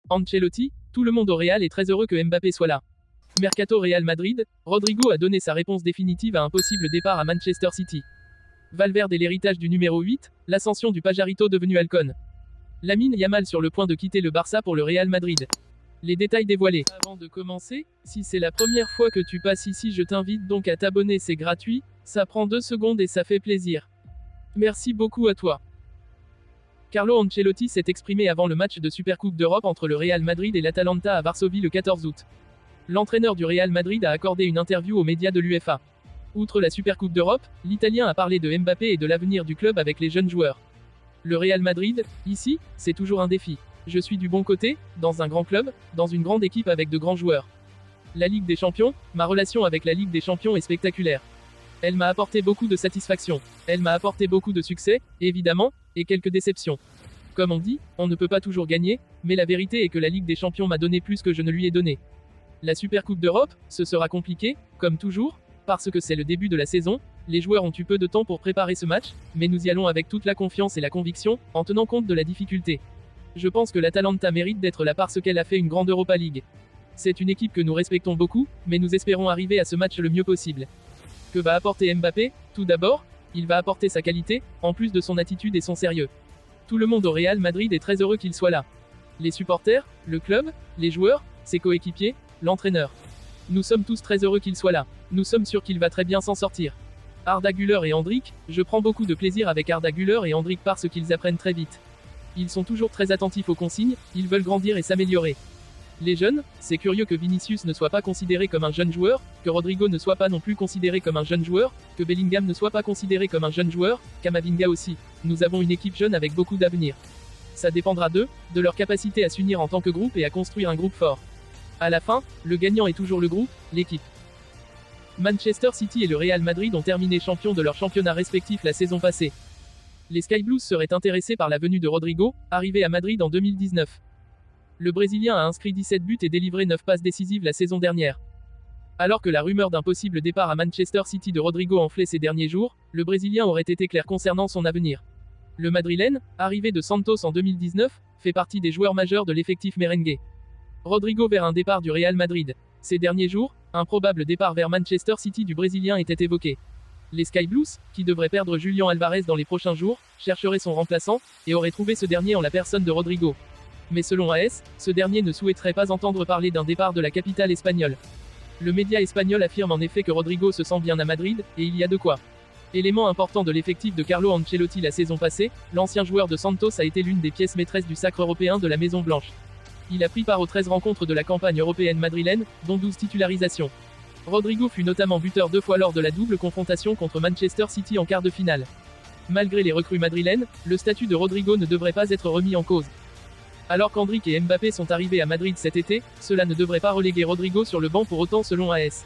Ancelotti, tout le monde au Real est très heureux que Mbappé soit là. Mercato Real Madrid, Rodrigo a donné sa réponse définitive à un possible départ à Manchester City. Valverde est l'héritage du numéro 8, l'ascension du Pajarito devenu Halcón. Lamine Yamal sur le point de quitter le Barça pour le Real Madrid. Les détails dévoilés. Avant de commencer, si c'est la première fois que tu passes ici, je t'invite donc à t'abonner, c'est gratuit, ça prend 2 secondes et ça fait plaisir. Merci beaucoup à toi. Carlo Ancelotti s'est exprimé avant le match de Supercoupe d'Europe entre le Real Madrid et l'Atalanta à Varsovie le 14 août. L'entraîneur du Real Madrid a accordé une interview aux médias de l'UEFA. Outre la Supercoupe d'Europe, l'Italien a parlé de Mbappé et de l'avenir du club avec les jeunes joueurs. Le Real Madrid, ici, c'est toujours un défi. Je suis du bon côté, dans un grand club, dans une grande équipe avec de grands joueurs. La Ligue des Champions, ma relation avec la Ligue des Champions est spectaculaire. Elle m'a apporté beaucoup de satisfaction. Elle m'a apporté beaucoup de succès, évidemment, et quelques déceptions. Comme on dit, on ne peut pas toujours gagner, mais la vérité est que la Ligue des Champions m'a donné plus que je ne lui ai donné. La Supercoupe d'Europe, ce sera compliqué, comme toujours, parce que c'est le début de la saison, les joueurs ont eu peu de temps pour préparer ce match, mais nous y allons avec toute la confiance et la conviction, en tenant compte de la difficulté. Je pense que l'Atalanta mérite d'être là parce qu'elle a fait une grande Europa League. C'est une équipe que nous respectons beaucoup, mais nous espérons arriver à ce match le mieux possible. Que va apporter Mbappé? Tout d'abord, il va apporter sa qualité, en plus de son attitude et son sérieux. Tout le monde au Real Madrid est très heureux qu'il soit là. Les supporters, le club, les joueurs, ses coéquipiers, l'entraîneur. Nous sommes tous très heureux qu'il soit là. Nous sommes sûrs qu'il va très bien s'en sortir. Arda Güler et Endrick, je prends beaucoup de plaisir avec Arda Güler et Endrick parce qu'ils apprennent très vite. Ils sont toujours très attentifs aux consignes, ils veulent grandir et s'améliorer. Les jeunes, c'est curieux que Vinicius ne soit pas considéré comme un jeune joueur, que Rodrigo ne soit pas non plus considéré comme un jeune joueur, que Bellingham ne soit pas considéré comme un jeune joueur, Camavinga aussi. Nous avons une équipe jeune avec beaucoup d'avenir. Ça dépendra d'eux, de leur capacité à s'unir en tant que groupe et à construire un groupe fort. À la fin, le gagnant est toujours le groupe, l'équipe. Manchester City et le Real Madrid ont terminé champions de leur championnat respectif la saison passée. Les Sky Blues seraient intéressés par la venue de Rodrigo, arrivé à Madrid en 2019. Le Brésilien a inscrit 17 buts et délivré 9 passes décisives la saison dernière. Alors que la rumeur d'un possible départ à Manchester City de Rodrigo enflait ces derniers jours, le Brésilien aurait été clair concernant son avenir. Le Madrilène, arrivé de Santos en 2019, fait partie des joueurs majeurs de l'effectif merengue. Rodrigo vers un départ du Real Madrid. Ces derniers jours, un probable départ vers Manchester City du Brésilien était évoqué. Les Sky Blues, qui devraient perdre Julian Alvarez dans les prochains jours, chercheraient son remplaçant, et auraient trouvé ce dernier en la personne de Rodrigo. Mais selon AS, ce dernier ne souhaiterait pas entendre parler d'un départ de la capitale espagnole. Le média espagnol affirme en effet que Rodrigo se sent bien à Madrid, et il y a de quoi. Élément important de l'effectif de Carlo Ancelotti la saison passée, l'ancien joueur de Santos a été l'une des pièces maîtresses du sacre européen de la Maison Blanche. Il a pris part aux 13 rencontres de la campagne européenne madrilène, dont 12 titularisations. Rodrigo fut notamment buteur 2 fois lors de la double confrontation contre Manchester City en quart de finale. Malgré les recrues madrilènes, le statut de Rodrigo ne devrait pas être remis en cause. Alors qu'Endrick et Mbappé sont arrivés à Madrid cet été, cela ne devrait pas reléguer Rodrigo sur le banc pour autant selon AS.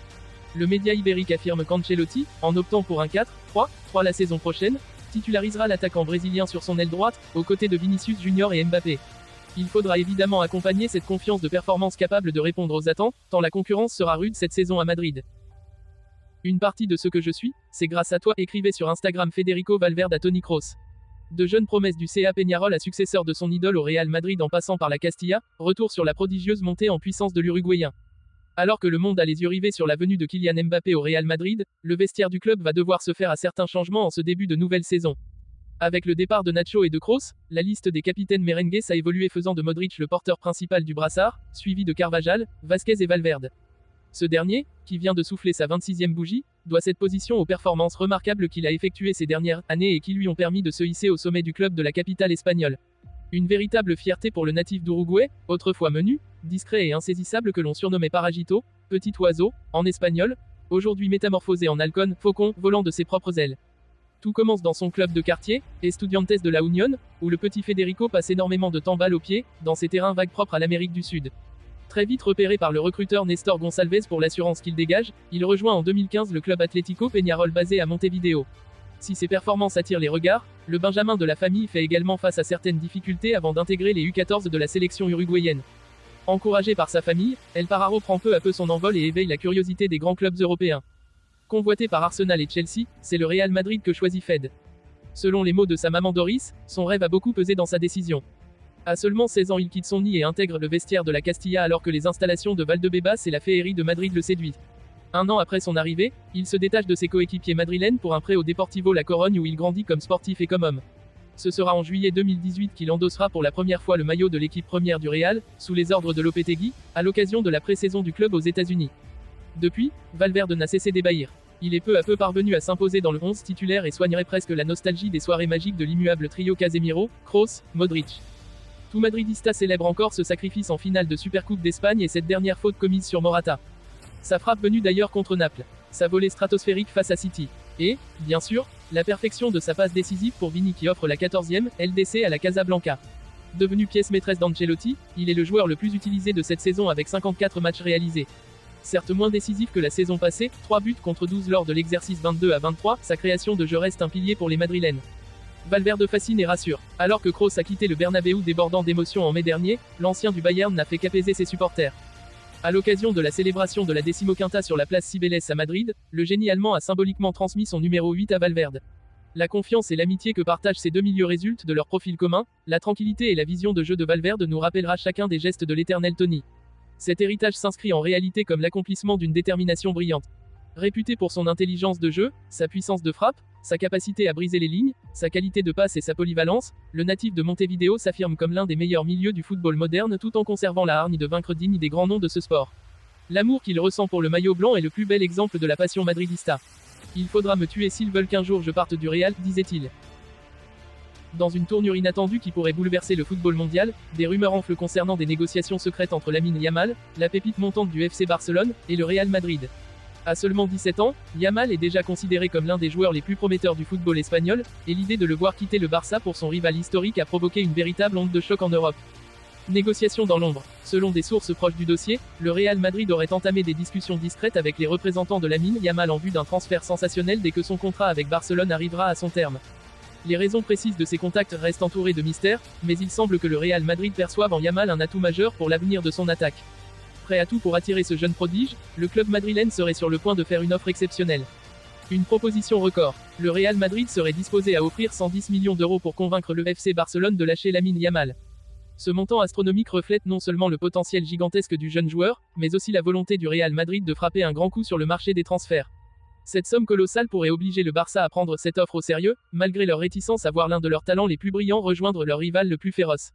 Le média ibérique affirme qu'Ancelotti, en optant pour un 4-3-3 la saison prochaine, titularisera l'attaquant brésilien sur son aile droite, aux côtés de Vinicius Junior et Mbappé. Il faudra évidemment accompagner cette confiance de performance capable de répondre aux attentes, tant la concurrence sera rude cette saison à Madrid. Une partie de ce que je suis, c'est grâce à toi, écrivait sur Instagram Federico Valverde à Toni Kroos. De jeunes promesses du CA Peñarol à successeur de son idole au Real Madrid en passant par la Castilla, retour sur la prodigieuse montée en puissance de l'Uruguayen. Alors que le monde a les yeux rivés sur la venue de Kylian Mbappé au Real Madrid, le vestiaire du club va devoir se faire à certains changements en ce début de nouvelle saison. Avec le départ de Nacho et de Kroos, la liste des capitaines merengues a évolué faisant de Modric le porteur principal du brassard, suivi de Carvajal, Vasquez et Valverde. Ce dernier, qui vient de souffler sa 26e bougie, doit cette position aux performances remarquables qu'il a effectuées ces dernières années et qui lui ont permis de se hisser au sommet du club de la capitale espagnole. Une véritable fierté pour le natif d'Uruguay, autrefois menu, discret et insaisissable que l'on surnommait Parajito, petit oiseau, en espagnol, aujourd'hui métamorphosé en halcón, faucon, volant de ses propres ailes. Tout commence dans son club de quartier, Estudiantes de la Unión, où le petit Federico passe énormément de temps balle au pied, dans ses terrains vagues propres à l'Amérique du Sud. Très vite repéré par le recruteur Néstor Gonçalves pour l'assurance qu'il dégage, il rejoint en 2015 le club Atlético Peñarol basé à Montevideo. Si ses performances attirent les regards, le Benjamin de la famille fait également face à certaines difficultés avant d'intégrer les U14 de la sélection uruguayenne. Encouragé par sa famille, El Pararo prend peu à peu son envol et éveille la curiosité des grands clubs européens. Convoité par Arsenal et Chelsea, c'est le Real Madrid que choisit Fed. Selon les mots de sa maman Doris, son rêve a beaucoup pesé dans sa décision. À seulement 16 ans, il quitte son nid et intègre le vestiaire de la Castilla alors que les installations de Valdebebas et la féerie de Madrid le séduisent. Un an après son arrivée, il se détache de ses coéquipiers madrilènes pour un prêt au Deportivo La Corogne où il grandit comme sportif et comme homme. Ce sera en juillet 2018 qu'il endossera pour la première fois le maillot de l'équipe première du Real, sous les ordres de Lopetegui, à l'occasion de la pré-saison du club aux États-Unis. Depuis, Valverde n'a cessé d'ébahir. Il est peu à peu parvenu à s'imposer dans le 11 titulaire et soignerait presque la nostalgie des soirées magiques de l'immuable trio Casemiro, Kroos, Modric. Tout madridista célèbre encore ce sacrifice en finale de Supercoupe d'Espagne et cette dernière faute commise sur Morata. Sa frappe venue d'ailleurs contre Naples. Sa volée stratosphérique face à City. Et, bien sûr, la perfection de sa passe décisive pour Vini qui offre la 14e LDC à la Casablanca. Devenu pièce maîtresse d'Ancelotti, il est le joueur le plus utilisé de cette saison avec 54 matchs réalisés. Certes moins décisif que la saison passée, 3 buts contre 12 lors de l'exercice 22 à 23, sa création de jeu reste un pilier pour les Madrilènes. Valverde fascine et rassure. Alors que Kroos a quitté le Bernabéu débordant d'émotions en mai dernier, l'ancien du Bayern n'a fait qu'apaiser ses supporters. À l'occasion de la célébration de la Decimoquinta sur la place Cibeles à Madrid, le génie allemand a symboliquement transmis son numéro 8 à Valverde. La confiance et l'amitié que partagent ces deux milieux résultent de leur profil commun, la tranquillité et la vision de jeu de Valverde nous rappellera chacun des gestes de l'éternel Tony. Cet héritage s'inscrit en réalité comme l'accomplissement d'une détermination brillante. Réputé pour son intelligence de jeu, sa puissance de frappe, sa capacité à briser les lignes, sa qualité de passe et sa polyvalence, le natif de Montevideo s'affirme comme l'un des meilleurs milieux du football moderne tout en conservant la hargne de vaincre digne des grands noms de ce sport. L'amour qu'il ressent pour le maillot blanc est le plus bel exemple de la passion madridista. Il faudra me tuer s'ils veulent qu'un jour je parte du Real, disait-il. Dans une tournure inattendue qui pourrait bouleverser le football mondial, des rumeurs enflent concernant des négociations secrètes entre Lamine Yamal, la pépite montante du FC Barcelone, et le Real Madrid. À seulement 17 ans, Yamal est déjà considéré comme l'un des joueurs les plus prometteurs du football espagnol, et l'idée de le voir quitter le Barça pour son rival historique a provoqué une véritable onde de choc en Europe. Négociation dans l'ombre. Selon des sources proches du dossier, le Real Madrid aurait entamé des discussions discrètes avec les représentants de Lamine Yamal en vue d'un transfert sensationnel dès que son contrat avec Barcelone arrivera à son terme. Les raisons précises de ces contacts restent entourées de mystères, mais il semble que le Real Madrid perçoive en Yamal un atout majeur pour l'avenir de son attaque. Prêt à tout pour attirer ce jeune prodige, le club madrilène serait sur le point de faire une offre exceptionnelle. Une proposition record. Le Real Madrid serait disposé à offrir 110 millions d'euros pour convaincre le FC Barcelone de lâcher Lamine Yamal. Ce montant astronomique reflète non seulement le potentiel gigantesque du jeune joueur, mais aussi la volonté du Real Madrid de frapper un grand coup sur le marché des transferts. Cette somme colossale pourrait obliger le Barça à prendre cette offre au sérieux, malgré leur réticence à voir l'un de leurs talents les plus brillants rejoindre leur rival le plus féroce.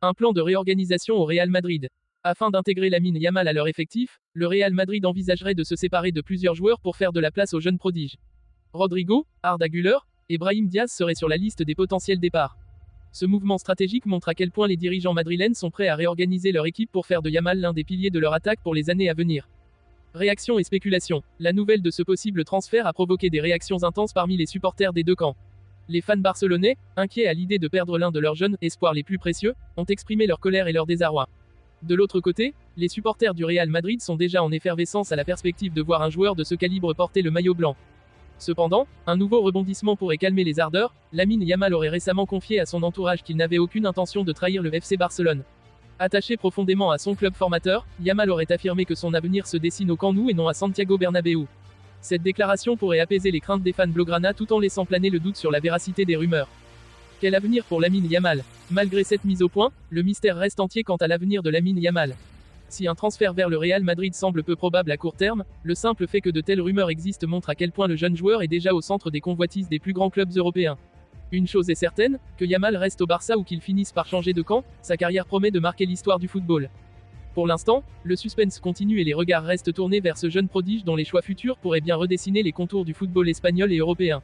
Un plan de réorganisation au Real Madrid. Afin d'intégrer Lamine Yamal à leur effectif, le Real Madrid envisagerait de se séparer de plusieurs joueurs pour faire de la place aux jeunes prodiges. Rodrigo, Arda Güler et Brahim Diaz seraient sur la liste des potentiels départs. Ce mouvement stratégique montre à quel point les dirigeants madrilènes sont prêts à réorganiser leur équipe pour faire de Yamal l'un des piliers de leur attaque pour les années à venir. Réactions et spéculations. La nouvelle de ce possible transfert a provoqué des réactions intenses parmi les supporters des deux camps. Les fans barcelonais, inquiets à l'idée de perdre l'un de leurs jeunes espoirs les plus précieux, ont exprimé leur colère et leur désarroi. De l'autre côté, les supporters du Real Madrid sont déjà en effervescence à la perspective de voir un joueur de ce calibre porter le maillot blanc. Cependant, un nouveau rebondissement pourrait calmer les ardeurs. Lamine Yamal aurait récemment confié à son entourage qu'il n'avait aucune intention de trahir le FC Barcelone. Attaché profondément à son club formateur, Yamal aurait affirmé que son avenir se dessine au Camp Nou et non à Santiago Bernabéu. Cette déclaration pourrait apaiser les craintes des fans blaugrana tout en laissant planer le doute sur la véracité des rumeurs. Quel avenir pour Lamine Yamal? Malgré cette mise au point, le mystère reste entier quant à l'avenir de Lamine Yamal. Si un transfert vers le Real Madrid semble peu probable à court terme, le simple fait que de telles rumeurs existent montre à quel point le jeune joueur est déjà au centre des convoitises des plus grands clubs européens. Une chose est certaine, que Yamal reste au Barça ou qu'il finisse par changer de camp, sa carrière promet de marquer l'histoire du football. Pour l'instant, le suspense continue et les regards restent tournés vers ce jeune prodige dont les choix futurs pourraient bien redessiner les contours du football espagnol et européen.